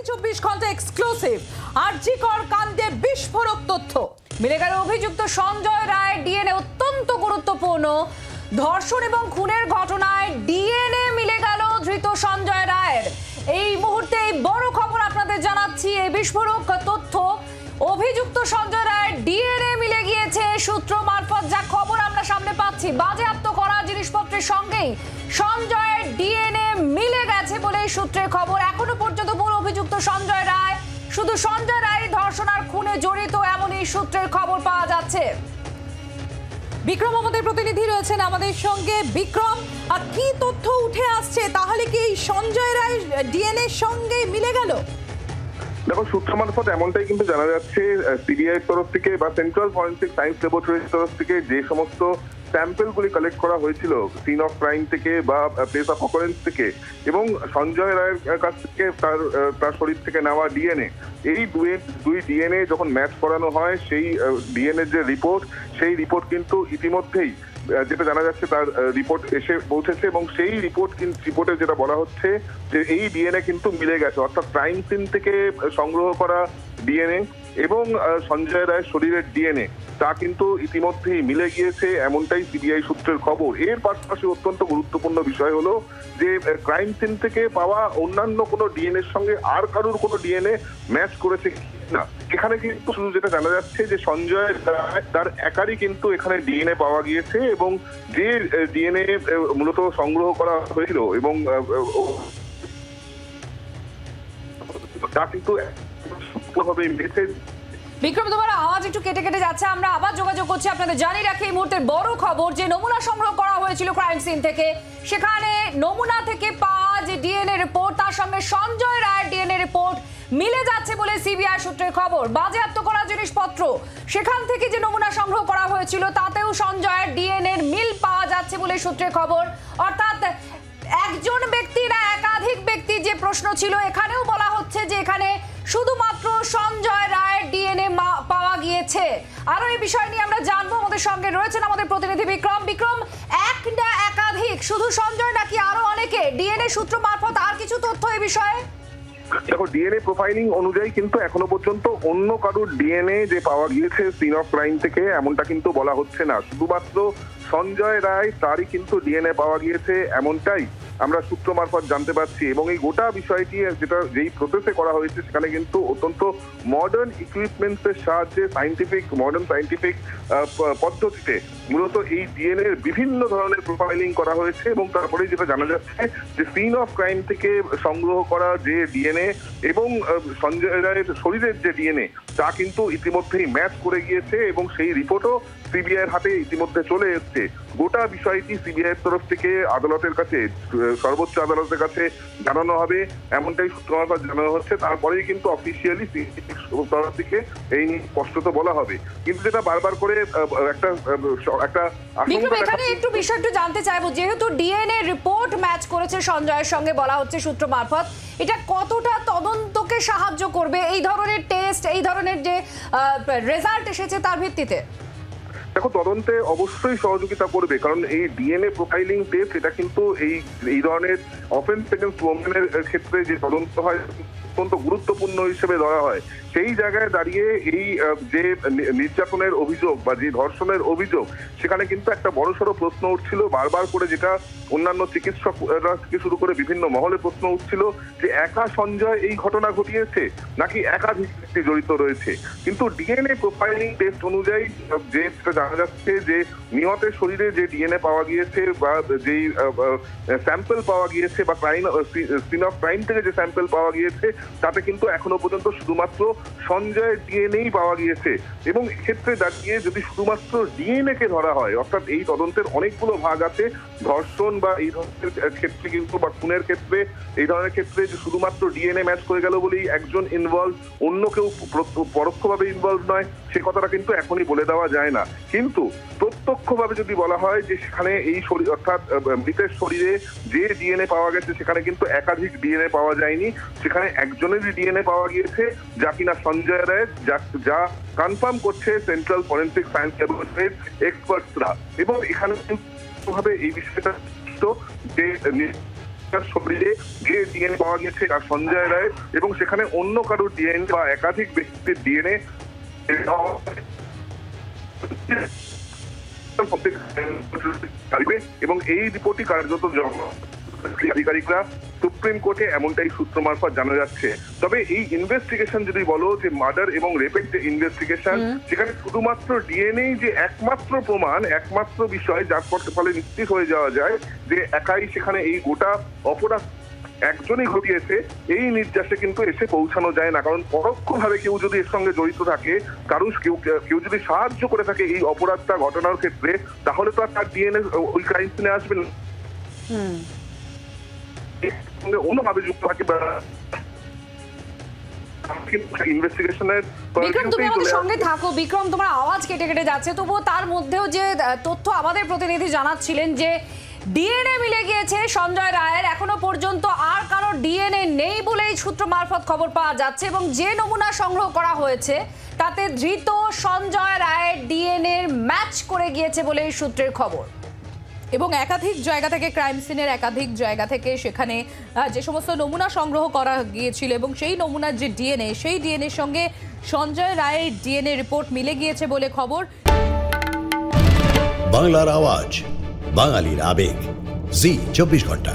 24 ঘন্টা এক্সক্লুসিভ আরজি কর কাণ্ডে বিস্ফোরক তথ্য মিলে গেল। অভিযুক্ত সঞ্জয় রায় ডিএনএ অত্যন্ত গুরুত্বপূর্ণ। ধর্ষণ এবং খুনের ঘটনায় ডিএনএ মিলে গেল ধৃত সঞ্জয় রায়ের। এই মুহূর্তে এই বড় খবর আপনাদের জানাচ্ছি, এই বিস্ফোরক তথ্য। অভিযুক্ত সঞ্জয় রায়ের ডিএনএ মিলে গিয়েছে সূত্র মারফত যা খবর আমরা সামনে পাচ্ছি। বাজেয়াপ্ত করা জিনিসপত্রের সঙ্গেই সঞ্জয়ের ডিএনএ মিলে গেছে বলে সূত্রের খবর। এখনো পর্যন্ত মূল অভিযুক্ত সঞ্জয় রায়, শুধু সঞ্জয় রায় ধর্ষণ আর খুনে জড়িত এমনই সূত্রের খবর পাওয়া যাচ্ছে। বিক্রম আমাদের প্রতিনিধি রয়েছেন আমাদের সঙ্গে। বিক্রম, আর কি তথ্য উঠে আসছে? তাহলে কি এই সঞ্জয় রায় ডিএনএ সঙ্গে মিলে গেল? দেখো, সূত্র মারফত এমনটাই কিন্তু জানা যাচ্ছে, সিবিআই তরফ থেকে বা সেন্ট্রাল ফরেন্সিক সায়েন্স ল্যাবরেটরির তরফ থেকে যে সমস্ত স্যাম্পলগুলি কালেক্ট করা হয়েছিল সিন অফ ক্রাইম থেকে বা প্লেস অফ অকারেন্স থেকে, এবং সঞ্জয় রায়ের কাছ থেকে তার শরীর থেকে নেওয়া ডিএনএ, এই দুই ডিএনএ যখন ম্যাচ করানো হয়, সেই ডিএনএ যে রিপোর্ট, সেই রিপোর্ট কিন্তু ইতিমধ্যেই যেটা জানা যাচ্ছে তার রিপোর্ট এসে পৌঁছেছে, এবং সেই রিপোর্টে যেটা বলা হচ্ছে যে এই ডিএনএ কিন্তু মিলে গেছে, অর্থাৎ ক্রাইম সিন থেকে সংগ্রহ করা ডিএনএ এবং সঞ্জয় রায়ের শরীরের ডিএনএ তা কিন্তু ইতিমধ্যেই মিলে গিয়েছে, এমনটাই সিবিআই সূত্রের খবর। এর পাশাপাশি অত্যন্ত গুরুত্বপূর্ণ বিষয় হলো যে ক্রাইম সিন থেকে পাওয়া অন্যান্য কোনো ডিএনএর সঙ্গে আর কারোর কোনো ডিএনএ ম্যাচ করেছে না। এখানে কিন্তু শুধু যেটা জানা যাচ্ছে যে সঞ্জয় রায় তার একারই কিন্তু এখানে ডিএনএ পাওয়া গিয়েছে, এবং যে ডিএনএ মূলত সংগ্রহ করা হয়েছিল এবং তা কিন্তু বিক্রম, তোমার আওয়াজ একটু কেটে কেটে যাচ্ছে, আমরা আবার যোগাযোগ করছি। আপনাদের জানিয়ে রাখি এই মুহূর্তের বড় খবর যে নমুনা সংগ্রহ করা হয়েছিল ক্রাইম সিন থেকে, সেখানে নমুনা থেকে পাওয়া যে ডিএনএ রিপোর্ট তার সঙ্গে সঞ্জয় রায়ের ডিএনএ রিপোর্ট মিলে যাচ্ছে বলে সিবিআই সূত্রের খবর। বাজেয়াপ্ত করা জিনিসপত্র, সেখান থেকে যে নমুনা সংগ্রহ করা হয়েছিল তাতেও সঞ্জয়ের ডিএনএ মিল পাওয়া যাচ্ছে বলে সূত্রের খবর। অর্থাৎ একজন ব্যক্তি না একাধিক ব্যক্তি যে প্রশ্ন ছিল, এখানেও বলা হচ্ছে যে এখানে শুধুমাত্র সঞ্জয় রায়ের ডিএনএ পাওয়া গিয়েছে। আরো এই বিষয় নিয়ে আমরা জানবো। আমাদের সঙ্গে রয়েছেন আমাদের প্রতিনিধি বিক্রম। বিক্রম, এক না একাধিক, শুধু সঞ্জয় নাকি আরো অনেকে? ডিএনএ সূত্র মারফত আর কিছু তথ্য এই বিষয়ে? দেখো, ডিএনএ প্রোফাইলিং অনুযায়ী কিন্তু এখনো পর্যন্ত অন্য কারোর ডিএনএ যে পাওয়া গিয়েছে সিন অফ ক্রাইম থেকে এমনটা কিন্তু বলা হচ্ছে না। শুধুমাত্র সঞ্জয় রায় তারই কিন্তু ডিএনএ পাওয়া গিয়েছে, এমনটাই আমরা সূত্র মারফত জানতে পারছি। এবং এই গোটা বিষয়টি যেই প্রসেসে করা হয়েছে সেখানে কিন্তু অত্যন্ত মডার্ন ইকুইপমেন্টস এর সাহায্যে মডার্ন সায়েন্টিফিক পদ্ধতিতে মূলত এই ডিএনএ এর বিভিন্ন ধরনের প্রোফাইলিং করা হয়েছে, এবং তারপরে যেটা জানা যাচ্ছে যে সিন অফ ক্রাইম থেকে সংগ্রহ করা যে ডিএনএ এবং সঞ্জয় রায়ের শরীরের যে ডিএনএ তা কিন্তু ইতিমধ্যেই ম্যাচ করে গিয়েছে, এবং সেই রিপোর্টও সিবিআই এর হাতে ইতিমধ্যে চলে এসছে। গোটা বিষয়টি সিবিআই এর তরফ থেকে আদালতের কাছে, সর্বোচ্চ আদালতের কাছে জানানো হবে, এমনটাই সূত্র মারফত জানানো হচ্ছে। তারপরেই কিন্তু অফিসিয়ালি তরফ থেকে এই নিয়ে স্পষ্টত বলা হবে। কিন্তু যেটা বারবার করে একটা এখানে একটু বিষয় একটু জানতে চাইবো, যেহেতু ডিএনএ রিপোর্ট ম্যাচ করেছে সঞ্জয়ের সঙ্গে বলা হচ্ছে সূত্র মারফত, এটা কতটা তদন্তকে সাহায্য করবে এই ধরনের টেস্ট, এই ধরনের যে রেজাল্ট এসেছে তার ভিত্তিতে? দেখো, তদন্তে অবশ্যই সহযোগিতা করবে, কারণ এই ডিএনএ প্রোফাইলিং টেস্ট এটা কিন্তু এই ধরনের অফেন্স এগেইনস্ট ওমেনের ক্ষেত্রে যে তদন্ত হয় অত্যন্ত গুরুত্বপূর্ণ হিসেবে ধরা হয়। সেই জায়গায় দাঁড়িয়ে এই যে নির্যাতনের অভিযোগ বা যে ধর্ষণের অভিযোগ, সেখানে কিন্তু একটা বড়সড় প্রশ্ন উঠছিল বারবার করে, যেটা অন্যান্য চিকিৎসকরা থেকে শুরু করে বিভিন্ন মহলে প্রশ্ন উঠছিল যে একা সঞ্জয় এই ঘটনা ঘটিয়েছে নাকি একাধিক ব্যক্তি জড়িত রয়েছে। কিন্তু ডিএনএ প্রোফাইলিং টেস্ট অনুযায়ী যেটা জানা যাচ্ছে যে নিহতের শরীরে যে ডিএনএ পাওয়া গিয়েছে বা যেই স্যাম্পল পাওয়া গিয়েছে বা সিন অফ ক্রাইম থেকে যে স্যাম্পল পাওয়া গিয়েছে তাতে কিন্তু এখনো পর্যন্ত শুধুমাত্র সঞ্জয়ের ডিএনএই পাওয়া গিয়েছে। এবং এক্ষেত্রে দাঁড়িয়ে যদি শুধুমাত্র ডিএনএ কে ধরা হয়, অর্থাৎ এই তদন্তের অনেকগুলো ভাগ আছে, ধর্ষণ বা এই ধরনের ক্ষেত্রে কিন্তু বা খুনের ক্ষেত্রে এই ধরনের ক্ষেত্রে যে শুধুমাত্র ডিএনএ ম্যাচ করে গেল বলেই একজন ইনভলভ, অন্য কেউ পরোক্ষভাবে ইনভলভ নয়, সে কথাটা কিন্তু এখনই বলে দেওয়া যায় না। কিন্তু প্রত্যক্ষভাবে যদি বলা হয় যে সেখানে এই শরীর, অর্থাৎ মৃতের শরীরে যে ডিএনএ পাওয়া গেছে সেখানে কিন্তু একাধিক ডিএনএ পাওয়া যায়নি, সেখানে একজনেরই ডিএনএ পাওয়া গিয়েছে, যা কিনা সঞ্জয় রায়ের, যা কনফার্ম করছে সেন্ট্রাল ফরেন্সিক সায়েন্স ল্যাবরেটরির এক্সপার্টসরা। এবং এখানে ভাবে এই বিষয়টা যে শরীরে যে ডিএনএ পাওয়া গেছে আর সঞ্জয় রায় এবং সেখানে অন্য কারোর ডিএনএ বা একাধিক ব্যক্তির ডিএনএ এবং এই রিপোর্টই কার্যত আধিকারিকরা সুপ্রিম কোর্টে এমনটাই সূত্র মারফত জানা যাচ্ছে। তবে এই ইনভেস্টিগেশন যদি বলো যে মার্ডার এবং রেপের যে ইনভেস্টিগেশন, সেখানে শুধুমাত্র ডিএনএ যে একমাত্র প্রমাণ, একমাত্র বিষয় যার ফলে নিশ্চিত হয়ে যাওয়া যায় যে একাই সেখানে এই গোটা অপরাধ একজনই ঘটিয়েছে, এই নির্যাসে কিন্তু এসে পৌঁছানো যায় না। কারণ পরোক্ষভাবে কেউ যদি এর সঙ্গে জড়িত থাকে, কেউ যদি সাহায্য করে থাকে এই অপরাধটা ঘটানোর ক্ষেত্রে, তাহলে তো আর তার ডিএনএ ওই ক্রাইম সিনে আসবে না, অন্যভাবে যুক্ত থাকে। বিক্রম, তুমি আমাদের সঙ্গে থাকো। বিক্রম, তোমার আওয়াজ কেটে কেটে যাচ্ছে, তবুও তার মধ্যেও যে তথ্য আমাদের প্রতিনিধি জানাচ্ছিলেন যে ডিএনএ মিলে গিয়েছে সঞ্জয় রায়ের, এখনো পর্যন্ত আর কারো ডিএনএ নেই বলেই সূত্র মারফত খবর পাওয়া যাচ্ছে, এবং যে নমুনা সংগ্রহ করা হয়েছে তাতে ধৃত সঞ্জয় রায়ের ডিএনএ ম্যাচ করে গিয়েছে বলেই সূত্রের খবর। এবং একাধিক জায়গা থেকে, ক্রাইম সিনের একাধিক জায়গা থেকে সেখানে যে সমস্ত নমুনা সংগ্রহ করা গিয়েছিল এবং সেই নমুনার যে ডিএনএ, সেই ডিএনএর সঙ্গে সঞ্জয় রায়ের ডিএনএ রিপোর্ট মিলে গিয়েছে বলে খবর। বাংলার আওয়াজ, বাঙালির আবেগ, জি 24 ঘন্টা।